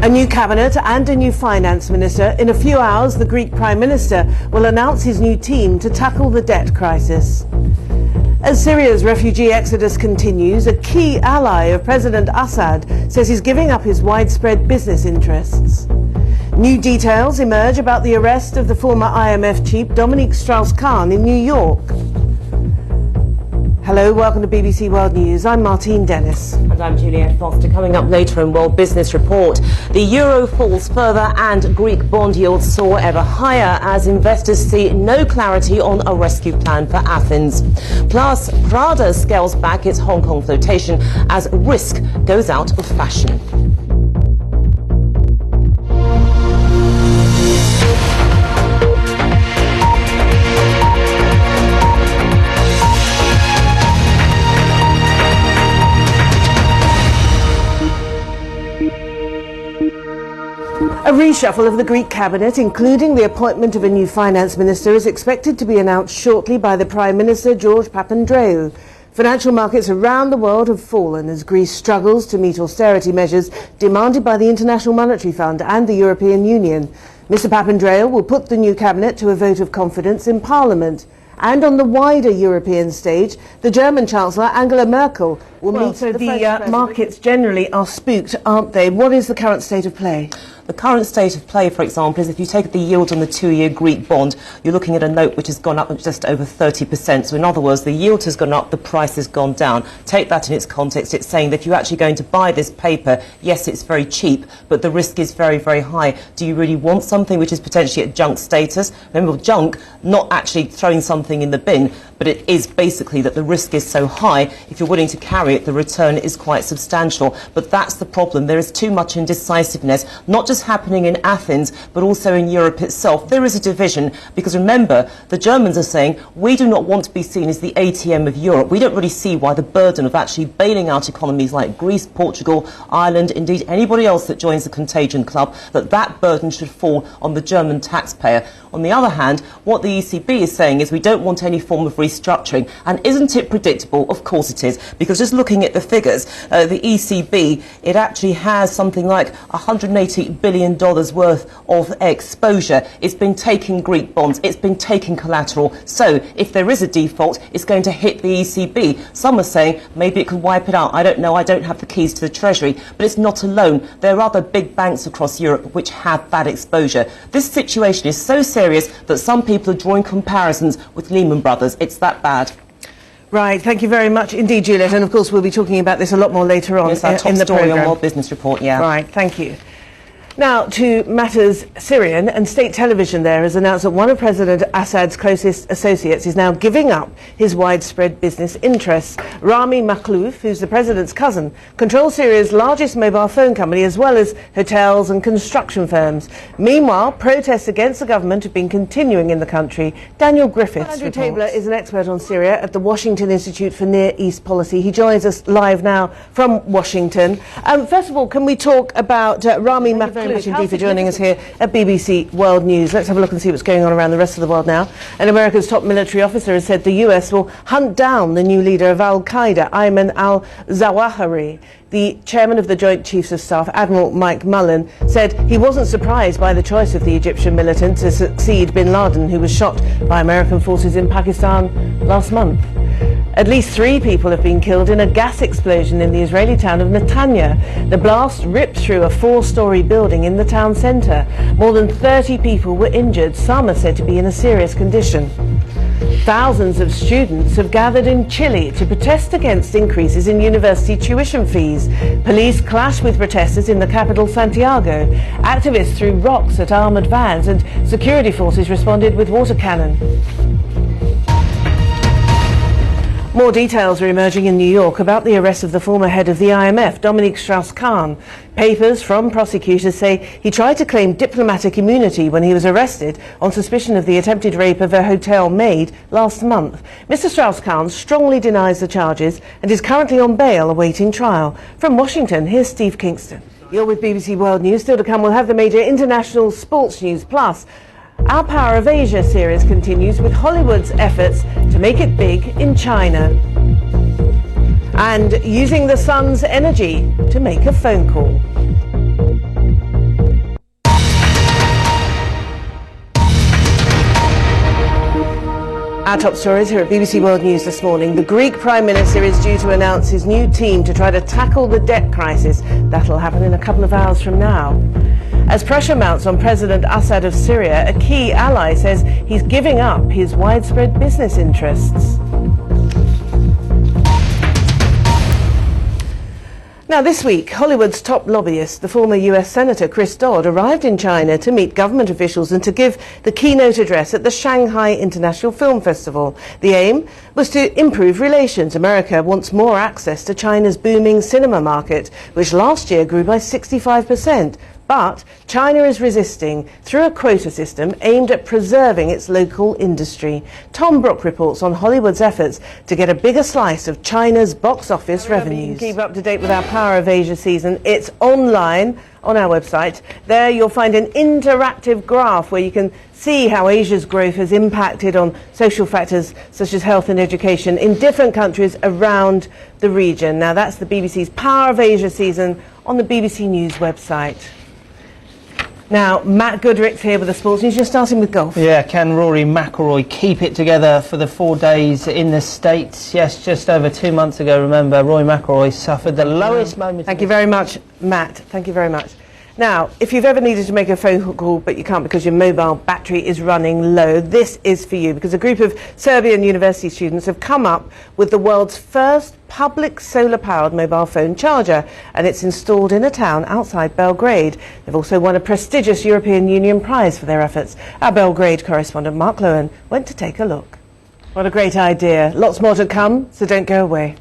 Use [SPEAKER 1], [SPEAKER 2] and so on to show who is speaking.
[SPEAKER 1] A new cabinet and a new finance minister. In a few hours, the Greek Prime Minister will announce his new team to tackle the debt crisis. As Syria's refugee exodus continues, a key ally of President Assad says he's giving up his widespread business interests. New details emerge about the arrest of the former IMF chief Dominique Strauss-Kahn in New York. Hello, welcome to BBC World News. I'm Martine Dennis.
[SPEAKER 2] And I'm Juliette Foster. Coming up later in World Business Report, the euro falls further and Greek bond yields soar ever higher as investors see no clarity on a rescue plan for Athens. Plus, Prada scales back its Hong Kong flotation as risk goes out of fashion.
[SPEAKER 1] A reshuffle of the Greek cabinet, including the appointment of a new finance minister, is expected to be announced shortly by the Prime Minister George Papandreou. Financial markets around the world have fallen as Greece struggles to meet austerity measures demanded by the International Monetary Fund and the European Union. Mr. Papandreou will put the new cabinet to a vote of confidence in Parliament. And on the wider European stage, the German Chancellor Angela Merkel will meet the markets generally are spooked, aren't they? What is the current state of play?
[SPEAKER 2] The current state of play, for example, is if you take the yield on the 2-year Greek bond, you're looking at a note which has gone up just over 30%. So in other words, the yield has gone up, the price has gone down. Take that in its context. It's saying that if you're actually going to buy this paper, yes, it's very cheap, but the risk is very, very high. Do you really want something which is potentially at junk status? Remember, junk, not actually throwing something in the bin, but it is basically that the risk is so high. If you're willing to carry it, the return is quite substantial. But that's the problem. There is too much indecisiveness, not just happening in Athens, but also in Europe itself. There is a division because remember, the Germans are saying we do not want to be seen as the ATM of Europe. We don't really see why the burden of actually bailing out economies like Greece, Portugal, Ireland, indeed anybody else that joins the Contagion Club, that burden should fall on the German taxpayer. On the other hand, what the ECB is saying is we don't want any form of restructuring. And isn't it predictable? Of course it is. Because just looking at the figures, the ECB, it actually has something like $180 billion worth of exposure. It's been taking Greek bonds. It's been taking collateral. So if there is a default, it's going to hit the ECB. Some are saying maybe it could wipe it out. I don't know. I don't have the keys to the Treasury. But it's not alone. There are other big banks across Europe which have that exposure. This situation is so serious that some people are drawing comparisons with Lehman Brothers. It's that bad.
[SPEAKER 1] Right, thank you very much indeed, Juliette. And of course, we'll be talking about this a lot more later on in the
[SPEAKER 2] story
[SPEAKER 1] programme.
[SPEAKER 2] on World Business Report, yeah.
[SPEAKER 1] Right, thank you. Now to matters Syrian, and state television there has announced that one of President Assad's closest associates is now giving up his widespread business interests. Rami Makhlouf, who's the president's cousin, controls Syria's largest mobile phone company as well as hotels and construction firms. Meanwhile, protests against the government have been continuing in the country. Daniel Griffiths reports. Andrew Tabler is an expert on Syria at the Washington Institute for Near East Policy. He joins us live now from Washington. First of all, can we talk about Rami Makhlouf? Much indeed for joining us here at BBC World News. Let's have a look and see what's going on around the rest of the world now. And America's top military officer has said the US will hunt down the new leader of Al-Qaeda, Ayman al-Zawahiri. The chairman of the Joint Chiefs of Staff, Admiral Mike Mullen, said he wasn't surprised by the choice of the Egyptian militant to succeed bin Laden, who was shot by American forces in Pakistan last month. At least 3 people have been killed in a gas explosion in the Israeli town of Netanya. The blast ripped through a 4-story building in the town centre. More than 30 people were injured. Some are said to be in a serious condition. Thousands of students have gathered in Chile to protest against increases in university tuition fees. Police clashed with protesters in the capital Santiago. Activists threw rocks at armoured vans and security forces responded with water cannon. More details are emerging in New York about the arrest of the former head of the IMF, Dominique Strauss-Kahn. Papers from prosecutors say he tried to claim diplomatic immunity when he was arrested on suspicion of the attempted rape of a hotel maid last month. Mr. Strauss-Kahn strongly denies the charges and is currently on bail awaiting trial. From Washington, here's Steve Kingston. You're with BBC World News. Still to come, we'll have the major international sports news. Plus, Our Power of Asia series continues with Hollywood's efforts to make it big in China. And using the sun's energy to make a phone call. Our top stories here at BBC World News this morning. The Greek Prime Minister is due to announce his new team to try to tackle the debt crisis. That'll happen in a couple of hours from now. As pressure mounts on President Assad of Syria, a key ally says he's giving up his widespread business interests. Now this week, Hollywood's top lobbyist, the former US Senator Chris Dodd, arrived in China to meet government officials and to give the keynote address at the Shanghai International Film Festival. The aim was to improve relations. America wants more access to China's booming cinema market, which last year grew by 65%. But China is resisting through a quota system aimed at preserving its local industry. Tom Brook reports on Hollywood's efforts to get a bigger slice of China's box office revenues. You can keep up to date with our Power of Asia season. It's online on our website. There you'll find an interactive graph where you can see how Asia's growth has impacted on social factors such as health and education in different countries around the region. Now that's the BBC's Power of Asia season on the BBC News website. Now, Matt Goodrick's here with the sports news. You're starting with golf.
[SPEAKER 3] Yeah, can Rory McIlroy keep it together for the 4 days in the States? Yes, just over 2 months ago, remember, Rory McIlroy suffered the lowest moment.
[SPEAKER 1] Thank you very much, Matt. Thank you very much. Now, if you've ever needed to make a phone call but you can't because your mobile battery is running low, this is for you, because a group of Serbian university students have come up with the world's first public solar-powered mobile phone charger, and it's installed in a town outside Belgrade. They've also won a prestigious European Union prize for their efforts. Our Belgrade correspondent Mark Lowen went to take a look. What a great idea. Lots more to come, so don't go away.